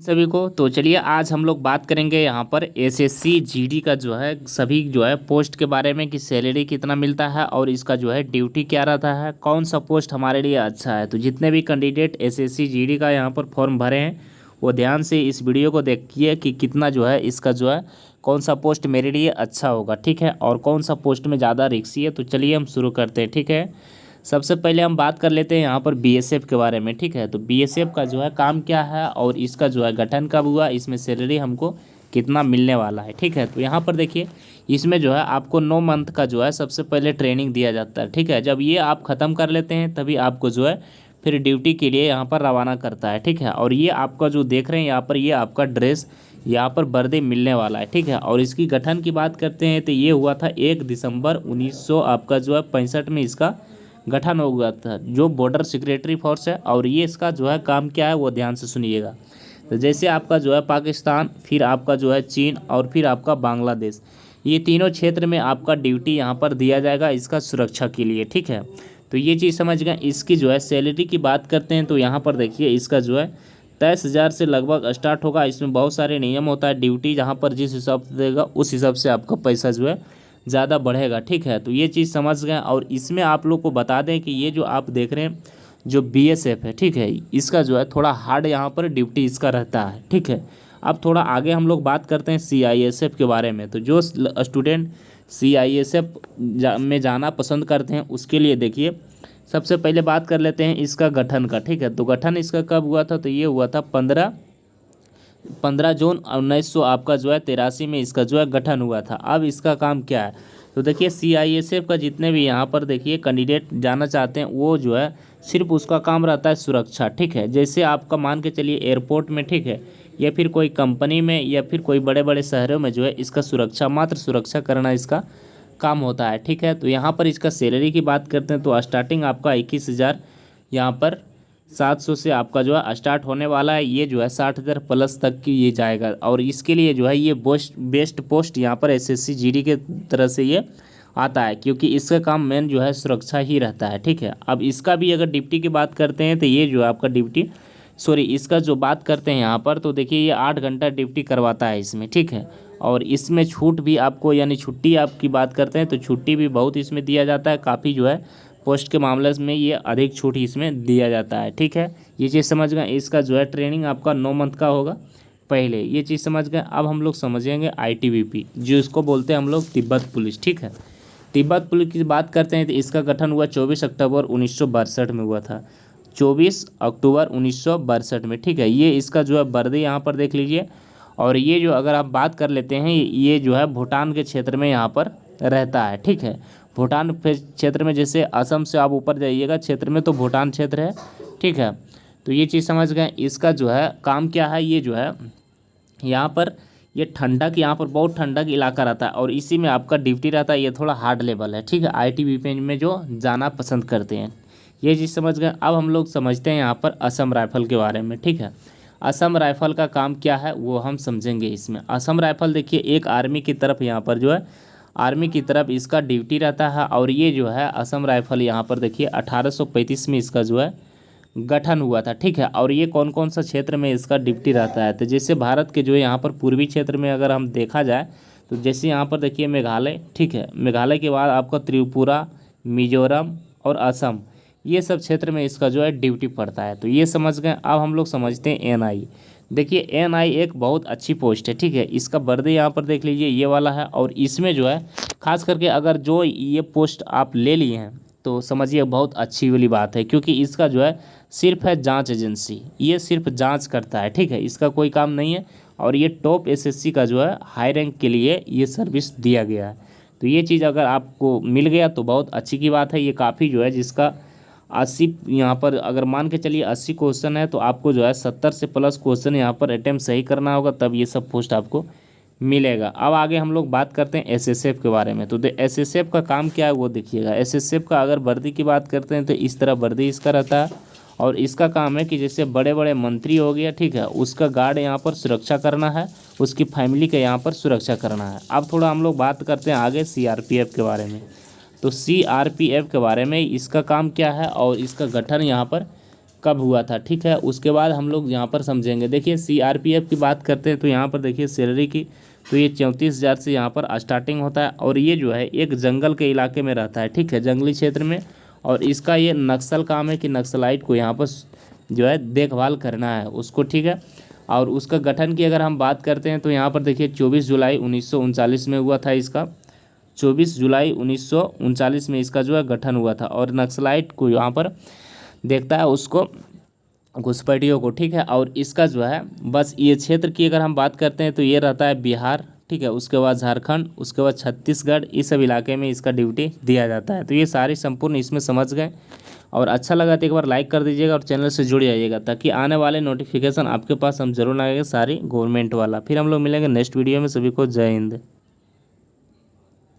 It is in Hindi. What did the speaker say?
सभी को तो चलिए आज हम लोग बात करेंगे यहाँ पर एसएससी जीडी का जो है सभी जो है पोस्ट के बारे में कि सैलरी कितना मिलता है और इसका जो है ड्यूटी क्या रहता है, कौन सा पोस्ट हमारे लिए अच्छा है। तो जितने भी कैंडिडेट एसएससी जीडी का यहाँ पर फॉर्म भरे हैं वो ध्यान से इस वीडियो को देखिए कि कितना जो है इसका जो है कौन सा पोस्ट मेरे लिए अच्छा होगा, ठीक है, और कौन सा पोस्ट में ज़्यादा रिस्की है। तो चलिए हम शुरू करते हैं, ठीक है। सबसे पहले हम बात कर लेते हैं यहाँ पर बीएसएफ के बारे में, ठीक है। तो बीएसएफ का जो है काम क्या है और इसका जो है गठन कब हुआ, इसमें सैलरी हमको कितना मिलने वाला है, ठीक है। तो यहाँ पर देखिए इसमें जो है आपको 9 मंथ का जो है सबसे पहले ट्रेनिंग दिया जाता है, ठीक है। जब ये आप ख़त्म कर लेते हैं तभी आपको जो है फिर ड्यूटी के लिए यहाँ पर रवाना करता है, ठीक है। और ये आपका जो देख रहे हैं यहाँ पर ये आपका ड्रेस यहाँ पर वर्दी मिलने वाला है, ठीक है। और इसकी गठन की बात करते हैं तो ये हुआ था 1 दिसंबर 1900 आपका जो है 65 में इसका गठन हो गया था, जो बॉर्डर सिक्योरिटी फोर्स है। और ये इसका जो है काम क्या है वो ध्यान से सुनिएगा। तो जैसे आपका जो है पाकिस्तान, फिर आपका जो है चीन और फिर आपका बांग्लादेश, ये तीनों क्षेत्र में आपका ड्यूटी यहाँ पर दिया जाएगा इसका सुरक्षा के लिए, ठीक है। तो ये चीज़ समझ गए। इसकी जो है सैलरी की बात करते हैं तो यहाँ पर देखिए इसका जो है 23,000 से लगभग स्टार्ट होगा। इसमें बहुत सारे नियम होता है, ड्यूटी जहाँ पर जिस हिसाब से देगा उस हिसाब से आपका पैसा जो है ज़्यादा बढ़ेगा, ठीक है। तो ये चीज़ समझ गए। और इसमें आप लोग को बता दें कि ये जो आप देख रहे हैं जो बीएसएफ है, ठीक है, इसका जो है थोड़ा हार्ड यहाँ पर ड्यूटी इसका रहता है, ठीक है। अब थोड़ा आगे हम लोग बात करते हैं सीआईएसएफ के बारे में। तो जो स्टूडेंट सीआईएसएफ में जाना पसंद करते हैं उसके लिए देखिए सबसे पहले बात कर लेते हैं इसका गठन का, ठीक है। तो गठन इसका कब हुआ था, तो ये हुआ था 15 जून 1900 आपका जो है 83 में इसका जो है गठन हुआ था। अब इसका काम क्या है, तो देखिए सीआईएसएफ का जितने भी यहाँ पर देखिए कैंडिडेट जाना चाहते हैं वो जो है सिर्फ उसका काम रहता है सुरक्षा, ठीक है। जैसे आपका मान के चलिए एयरपोर्ट में, ठीक है, या फिर कोई कंपनी में या फिर कोई बड़े बड़े शहरों में जो है इसका सुरक्षा, मात्र सुरक्षा करना इसका काम होता है, ठीक है। तो यहाँ पर इसका सैलरी की बात करते हैं तो स्टार्टिंग आपका 21,000 यहाँ पर 700 से आपका जो है स्टार्ट होने वाला है। ये जो है 60,000 प्लस तक की ये जाएगा। और इसके लिए जो है ये बेस्ट पोस्ट यहाँ पर एसएससी जीडी के तरह से ये आता है, क्योंकि इसका काम मेन जो है सुरक्षा ही रहता है, ठीक है। अब इसका भी अगर ड्यूटी की बात करते हैं तो ये जो है आपका ड्यूटी इसका जो बात करते हैं यहाँ पर तो देखिए ये 8 घंटा ड्यूटी करवाता है इसमें, ठीक है। और इसमें छूट भी आपको, यानी छुट्टी आपकी बात करते हैं तो छुट्टी भी बहुत इसमें दिया जाता है। काफ़ी जो है पोस्ट के मामले में ये अधिक छूट इसमें दिया जाता है, ठीक है। ये चीज़ समझ गए। इसका जो है ट्रेनिंग आपका 9 मंथ का होगा पहले, ये चीज़ समझ गए। अब हम लोग समझेंगे आईटीबीपी, जो इसको बोलते हैं हम लोग तिब्बत पुलिस, ठीक है। तिब्बत पुलिस की बात करते हैं तो इसका गठन हुआ 24 अक्टूबर 1962 में हुआ था, 24 अक्टूबर 1962 में, ठीक है। ये इसका जो है वर्दी यहाँ पर देख लीजिए। और ये जो अगर आप बात कर लेते हैं ये जो है भूटान के क्षेत्र में यहाँ पर रहता है, ठीक है। भूटान क्षेत्र में, जैसे असम से आप ऊपर जाइएगा क्षेत्र में तो भूटान क्षेत्र है, ठीक है। तो ये चीज़ समझ गए। इसका जो है काम क्या है, ये जो है यहाँ पर ये ठंडक, यहाँ पर बहुत ठंडक इलाका रहता है और इसी में आपका ड्यूटी रहता है। ये थोड़ा हार्ड लेवल है, ठीक है, आईटीबीपी में जो जाना पसंद करते हैं, ये चीज़ समझ गए। अब हम लोग समझते हैं यहाँ पर असम राइफल के बारे में, ठीक है। असम राइफल का काम क्या है वो हम समझेंगे इसमें। असम राइफल देखिए एक आर्मी की तरफ यहाँ पर जो है आर्मी की तरफ इसका ड्यूटी रहता है। और ये जो है असम राइफल यहाँ पर देखिए 1835 में इसका जो है गठन हुआ था, ठीक है। और ये कौन कौन सा क्षेत्र में इसका ड्यूटी रहता है, तो जैसे भारत के जो है यहाँ पर पूर्वी क्षेत्र में अगर हम देखा जाए तो जैसे यहाँ पर देखिए मेघालय, ठीक है, मेघालय के बाद आपका त्रिपुरा, मिजोरम और असम, ये सब क्षेत्र में इसका जो है ड्यूटी पड़ता है। तो ये समझ गए। अब हम लोग समझते हैं एनआई। देखिए एनआई एक बहुत अच्छी पोस्ट है, ठीक है। इसका वर्दी यहाँ पर देख लीजिए ये वाला है। और इसमें जो है खास करके अगर जो ये पोस्ट आप ले लिए हैं तो समझिए बहुत अच्छी वाली बात है, क्योंकि इसका जो है सिर्फ है जांच एजेंसी, ये सिर्फ जांच करता है, ठीक है, इसका कोई काम नहीं है। और ये टॉप एसएससी का जो है हाई रैंक के लिए ये सर्विस दिया गया है। तो ये चीज़ अगर आपको मिल गया तो बहुत अच्छी की बात है। ये काफ़ी जो है जिसका 80 यहाँ पर अगर मान के चलिए 80 क्वेश्चन है तो आपको जो है 70 से प्लस क्वेश्चन यहाँ पर अटेम्प्ट सही करना होगा, तब ये सब पोस्ट आपको मिलेगा। अब आगे हम लोग बात करते हैं एसएसएफ के बारे में। तो एसएसएफ का काम क्या है वो देखिएगा। एसएसएफ का अगर वर्दी की बात करते हैं तो इस तरह वर्दी इसका रहता है। और इसका काम है कि जैसे बड़े बड़े मंत्री हो गया, ठीक है, उसका गार्ड यहाँ पर सुरक्षा करना है, उसकी फैमिली का यहाँ पर सुरक्षा करना है। अब थोड़ा हम लोग बात करते हैं आगे सीआरपीएफ के बारे में। तो सीआरपीएफ के बारे में इसका काम क्या है और इसका गठन यहाँ पर कब हुआ था, ठीक है। उसके बाद हम लोग यहाँ पर समझेंगे। देखिए सीआरपीएफ की बात करते हैं तो यहाँ पर देखिए सैलरी की, तो ये 34,000 से यहाँ पर स्टार्टिंग होता है, और ये जो है एक जंगल के इलाके में रहता है, ठीक है, जंगली क्षेत्र में। और इसका ये नक्सल काम है कि नक्सलाइट को यहाँ पर जो है देखभाल करना है उसको, ठीक है। और उसका गठन की अगर हम बात करते हैं तो यहाँ पर देखिए 24 जुलाई 1939 में हुआ था इसका, 24 जुलाई 1939 में इसका जो है गठन हुआ था। और नक्सलाइट को यहाँ पर देखता है उसको, घुसपैठियों को, ठीक है। और इसका जो है बस ये क्षेत्र की अगर हम बात करते हैं तो ये रहता है बिहार, ठीक है, उसके बाद झारखंड, उसके बाद छत्तीसगढ़, इस सब इलाके में इसका ड्यूटी दिया जाता है। तो ये सारी संपूर्ण इसमें समझ गए, और अच्छा लगा तो एक बार लाइक कर दीजिएगा और चैनल से जुड़ जाइएगा, ताकि आने वाले नोटिफिकेशन आपके पास हम जरूर आएगा सारी गवर्नमेंट वाला। फिर हम लोग मिलेंगे नेक्स्ट वीडियो में। सभी को जय हिंद।